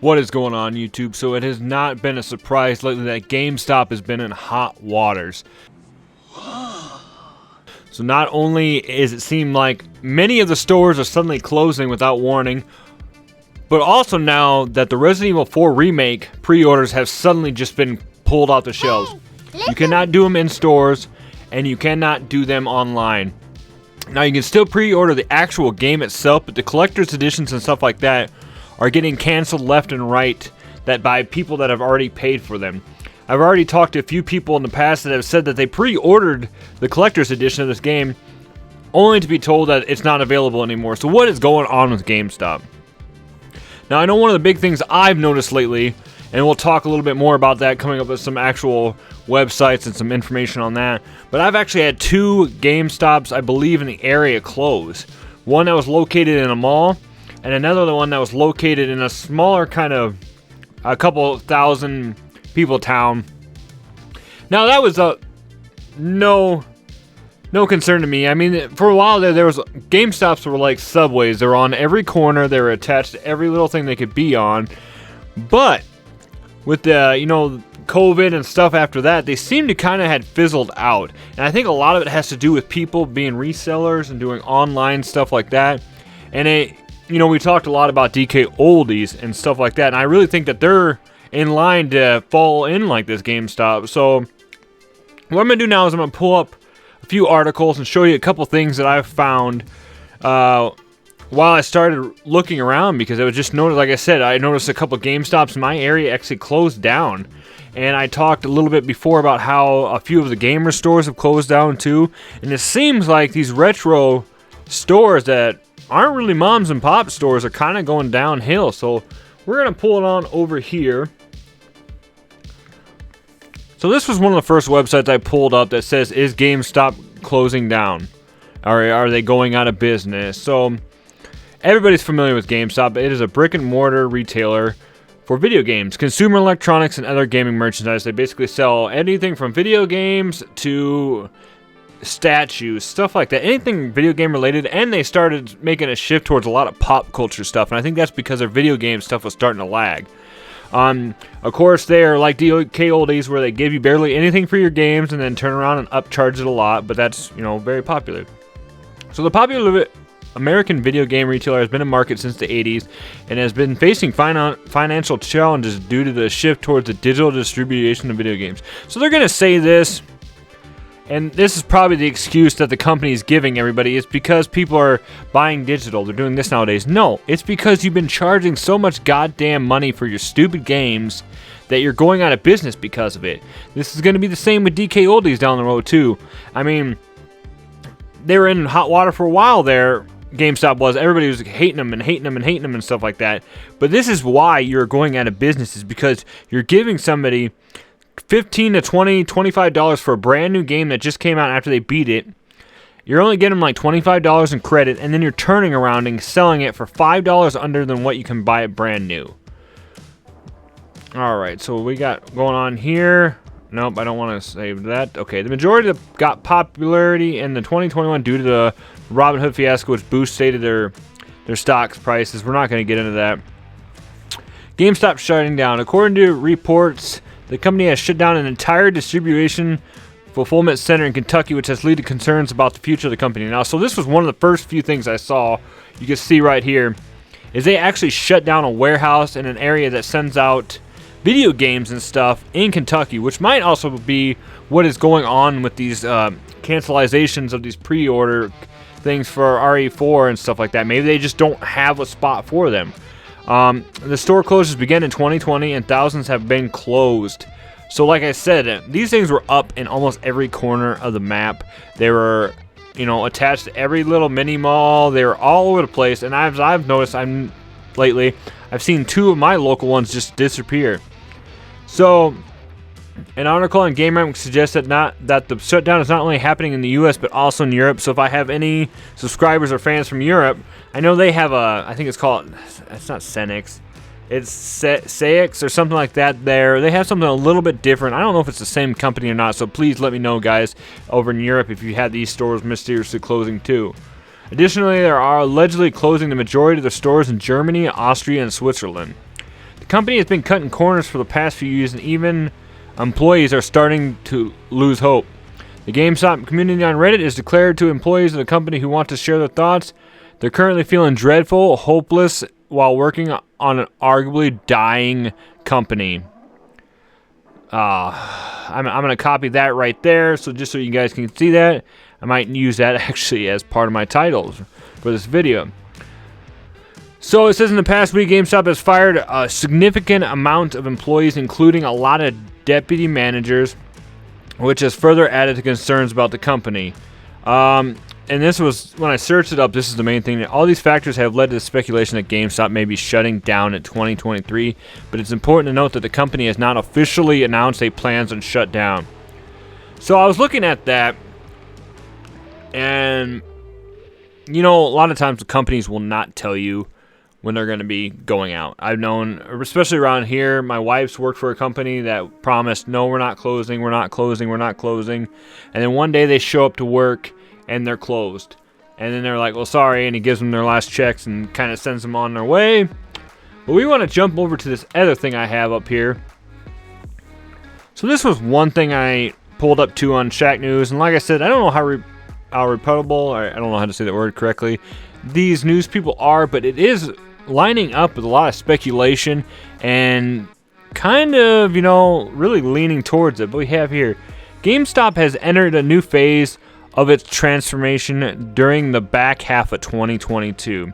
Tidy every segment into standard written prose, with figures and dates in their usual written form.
What is going on, YouTube? So it has not been a surprise lately that GameStop has been in hot waters. So not only is it seem like many of the stores are suddenly closing without warning, but also now that the Resident Evil 4 Remake pre-orders have suddenly just been pulled off the shelves. You cannot do them in stores, and you cannot do them online. Now you can still pre-order the actual game itself, but the collector's editions and stuff like that are getting canceled left and right by people that have already paid for them. I've already talked to a few people in the past that have said that they pre-ordered the collector's edition of this game only to be told that it's not available anymore. So what is going on with GameStop? Now I know one of the big things I've noticed lately, and we'll talk a little bit more about that coming up with some actual websites and some information on that, but I've actually had two GameStops, I believe, in the area close. One that was located in a mall, and another one that was located in a smaller kind of a couple thousand people town. Now that was no concern to me. I mean, for a while there was GameStops were like Subways. They were on every corner. They were attached to every little thing they could be on. But with the COVID and stuff after that, they seemed to kind of had fizzled out. And I think a lot of it has to do with people being resellers and doing online stuff like that. And we talked a lot about DK Oldies and stuff like that, and I really think that they're in line to fall in like this GameStop. So what I'm going to do now is I'm going to pull up a few articles and show you a couple things that I've found while I started looking around, because I was just noticed, like I said, I noticed a couple GameStops in my area actually closed down. And I talked a little bit before about how a few of the gamer stores have closed down too. And it seems like these retro stores that aren't really moms and pop stores are kind of going downhill. So we're going to pull it on over here. So this was one of the first websites I pulled up that says, is GameStop closing down? Are they going out of business? So everybody's familiar with GameStop. It is a brick and mortar retailer for video games, consumer electronics, and other gaming merchandise. They basically sell anything from video games to statues, stuff like that, anything video game related. And they started making a shift towards a lot of pop culture stuff, and I think that's because their video game stuff was starting to lag. Of course, they're like DK Oldies, where they give you barely anything for your games and then turn around and upcharge it a lot, but that's very popular. So the popular American video game retailer has been in market since the 80s and has been facing financial challenges due to the shift towards the digital distribution of video games. So they're going to say this, and this is probably the excuse that the company is giving everybody. It's because people are buying digital. They're doing this nowadays. No, it's because you've been charging so much goddamn money for your stupid games that you're going out of business because of it. This is going to be the same with DK Oldies down the road too. I mean, they were in hot water for a while there. GameStop was. Everybody was hating them and stuff like that. But this is why you're going out of business, is because you're giving somebody $15 to $20, $25 for a brand new game that just came out after they beat it. You're only getting them like $25 in credit, and then you're turning around and selling it for $5 under than what you can buy it brand new. Alright, so what we got going on here? Nope, I don't want to save that. Okay, the majority got popularity in the 2021 due to the Robinhood fiasco, which boosted their stock prices. We're not going to get into that. GameStop shutting down. According to reports, the company has shut down an entire distribution fulfillment center in Kentucky, which has led to concerns about the future of the company. Now, so this was one of the first few things I saw. You can see right here is they actually shut down a warehouse in an area that sends out video games and stuff in Kentucky, which might also be what is going on with these cancelizations of these pre-order things for RE4 and stuff like that. Maybe they just don't have a spot for them. The store closures began in 2020, and thousands have been closed. So like I said, these things were up in almost every corner of the map. They were attached to every little mini mall. They were all over the place, and I've noticed lately I've seen two of my local ones just disappear. So an article on GameRank suggests that the shutdown is not only happening in the US but also in Europe. So if I have any subscribers or fans from Europe, I know they have I think it's not Senix, it's Saix or something like that there. They have something a little bit different. I don't know if it's the same company or not, so please let me know, guys, over in Europe if you had these stores mysteriously closing too. Additionally, they are allegedly closing the majority of their stores in Germany, Austria, and Switzerland. The company has been cutting corners for the past few years, and even employees are starting to lose hope. The GameStop community on Reddit is declared to employees of the company who want to share their thoughts. They're currently feeling dreadful, hopeless, while working on an arguably dying company. I'm going to copy that right there, so just so you guys can see that. I might use that actually as part of my titles for this video. So it says in the past week, GameStop has fired a significant amount of employees, including a lot of deputy managers, which has further added to concerns about the company. And this was, when I searched it up, this is the main thing. All these factors have led to the speculation that GameStop may be shutting down in 2023, but it's important to note that the company has not officially announced a plans on shutdown. So I was looking at that, and, you know, a lot of times the companies will not tell you when they're going to be going out. I've known, especially around here, my wife's worked for a company that promised, no, we're not closing, we're not closing, we're not closing. And then one day they show up to work and they're closed. And then they're like, well, sorry, and he gives them their last checks and kind of sends them on their way. But we want to jump over to this other thing I have up here. So this was one thing I pulled up to on Shack News. And like I said, I don't know how reputtable, or I don't know how to say that word correctly, these news people are, but it is lining up with a lot of speculation and kind of, you know, really leaning towards it. But we have here, GameStop has entered a new phase of its transformation during the back half of 2022.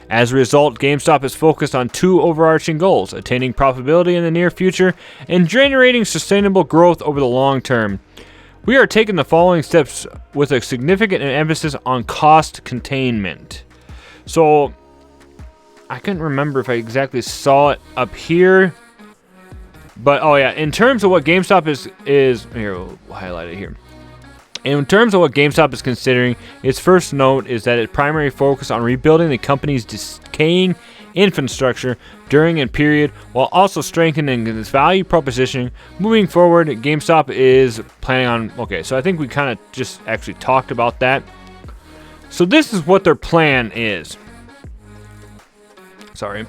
As a result, GameStop is focused on two overarching goals: attaining profitability in the near future and generating sustainable growth over the long term. We are taking the following steps with a significant emphasis on cost containment. So I couldn't remember if I exactly saw it up here, but oh yeah, in terms of what GameStop is here, we'll highlight it here. In terms of what GameStop is considering, its first note is that its primary focus on rebuilding the company's decaying infrastructure during a period, while also strengthening its value proposition. Moving forward, GameStop is planning on, okay, so I think we kind of just actually talked about that. So this is what their plan is. Sorry.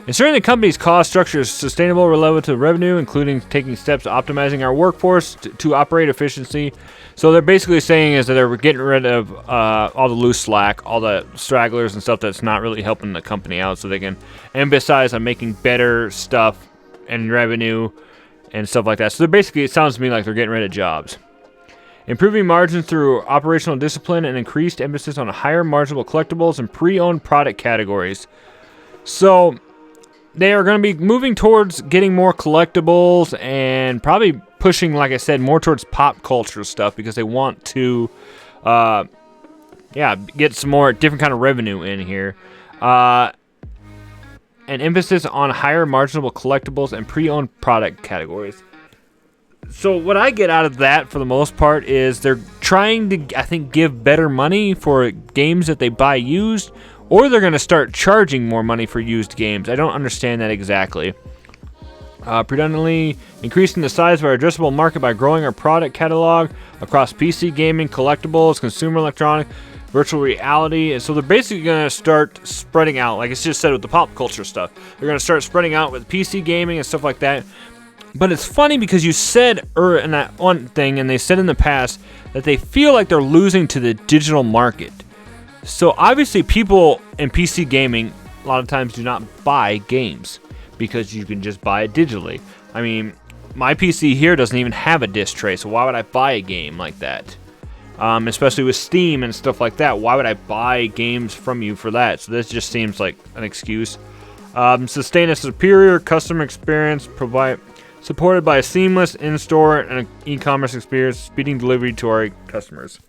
Ensuring the company's cost structure is sustainable relative to revenue, including taking steps to optimizing our workforce to operate efficiency. So they're basically saying is that they're getting rid of all the loose slack, all the stragglers and stuff that's not really helping the company out, so they can emphasize on making better stuff and revenue and stuff like that. So they're basically, it sounds to me like they're getting rid of jobs. Improving margins through operational discipline and increased emphasis on higher marginable collectibles and pre-owned product categories. So they are going to be moving towards getting more collectibles and probably pushing, like I said, more towards pop culture stuff because they want to, get some more different kind of revenue in here. An emphasis on higher marginable collectibles and pre-owned product categories. So what I get out of that, for the most part, is they're trying to, I think, give better money for games that they buy used, or they're going to start charging more money for used games. I don't understand that exactly. Predominantly increasing the size of our addressable market by growing our product catalog across PC gaming, collectibles, consumer electronics, virtual reality. And so they're basically going to start spreading out, like it's just said with the pop culture stuff. They're going to start spreading out with PC gaming and stuff like that. But it's funny because you said in that one thing, and they said in the past, that they feel like they're losing to the digital market. So obviously people in PC gaming a lot of times do not buy games because you can just buy it digitally. I mean, my PC here doesn't even have a disc tray, so why would I buy a game like that? Especially with Steam and stuff like that. Why would I buy games from you for that? So this just seems like an excuse. Sustain a superior customer experience, supported by a seamless in-store and e-commerce experience, speeding delivery to our customers.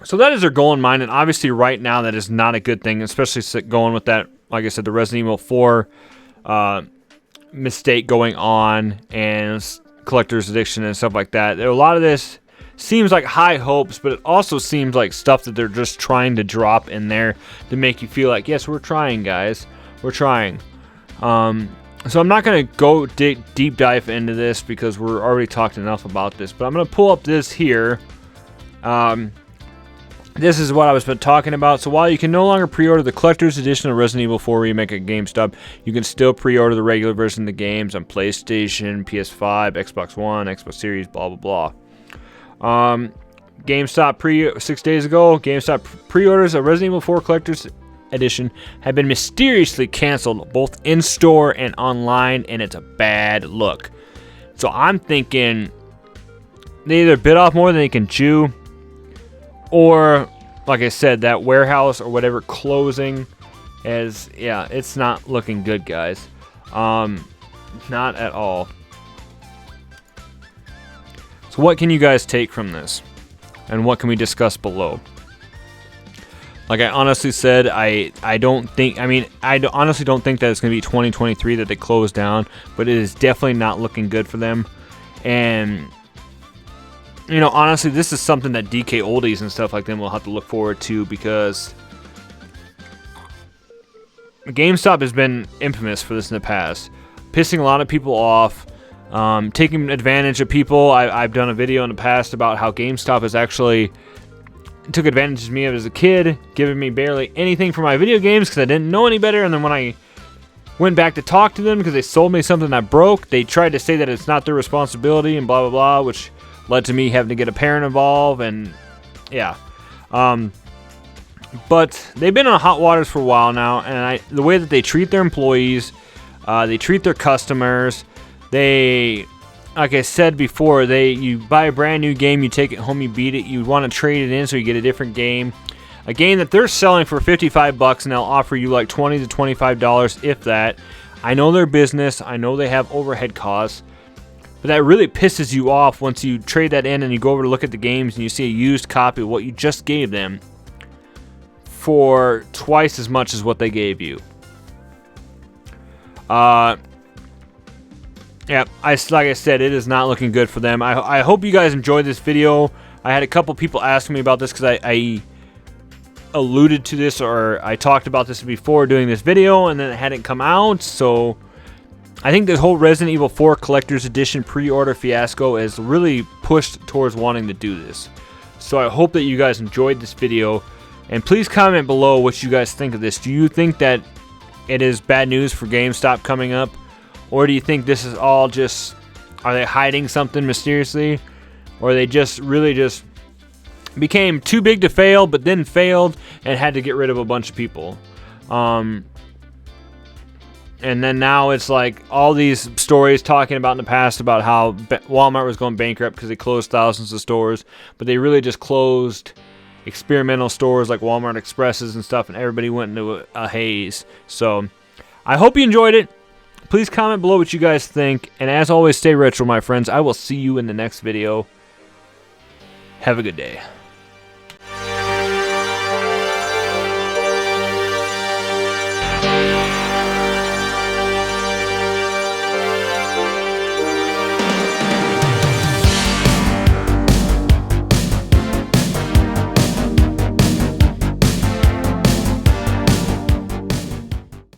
So that is their goal in mind, and obviously right now that is not a good thing, especially going with that, like I said, the Resident Evil 4 mistake going on and collector's addiction and stuff like that. A lot of this seems like high hopes, but it also seems like stuff that they're just trying to drop in there to make you feel like, yes, we're trying, guys. We're trying. So I'm not going to go deep dive into this because we're already talked enough about this, but I'm going to pull up this here. this is what I was talking about. So while you can no longer pre-order the collector's edition of Resident Evil 4 Remake at Gamestop, you can still pre-order the regular version of the games on PlayStation, PS5, Xbox One, Xbox Series, blah blah blah. GameStop 6 days ago, GameStop pre-orders of Resident Evil 4 collector's edition have been mysteriously canceled both in store and online, and it's a bad look. So I'm thinking they either bit off more than they can chew, or like I said, that warehouse or whatever closing, as yeah, it's not looking good, guys. Not at all. So what can you guys take from this, and what can we discuss below? Like I honestly said, I honestly don't think that it's going to be 2023 that they close down, but it is definitely not looking good for them. And you know, honestly, this is something that DK Oldies and stuff like them will have to look forward to, because GameStop has been infamous for this in the past, pissing a lot of people off, taking advantage of people. I've done a video in the past about how GameStop has actually took advantage of me as a kid, giving me barely anything for my video games because I didn't know any better, and then when I went back to talk to them because they sold me something that broke, they tried to say that it's not their responsibility and blah blah blah, which led to me having to get a parent involved, and yeah. But they've been on hot waters for a while now, and the way that they treat their employees, they treat their customers, they, like I said before, you buy a brand new game, you take it home, you beat it, you want to trade it in so you get a different game. A game that they're selling for $55 and they'll offer you like $20 to $25, if that. I know their business, I know they have overhead costs, but that really pisses you off once you trade that in and you go over to look at the games and you see a used copy of what you just gave them for twice as much as what they gave you. Yeah, like I said, it is not looking good for them. I hope you guys enjoyed this video. I had a couple people asking me about this because I alluded to this, or I talked about this before doing this video, and then it hadn't come out. So I think this whole Resident Evil 4 Collector's Edition pre-order fiasco is really pushed towards wanting to do this. So I hope that you guys enjoyed this video, and please comment below what you guys think of this. Do you think that it is bad news for GameStop coming up? Or do you think this is all just, are they hiding something mysteriously? Or they just really just became too big to fail, but then failed and had to get rid of a bunch of people? And then now it's like all these stories talking about in the past about how Walmart was going bankrupt because they closed thousands of stores, but they really just closed experimental stores like Walmart Expresses and stuff, and everybody went into a haze. So I hope you enjoyed it. Please comment below what you guys think, and as always, stay retro, my friends. I will see you in the next video. Have a good day.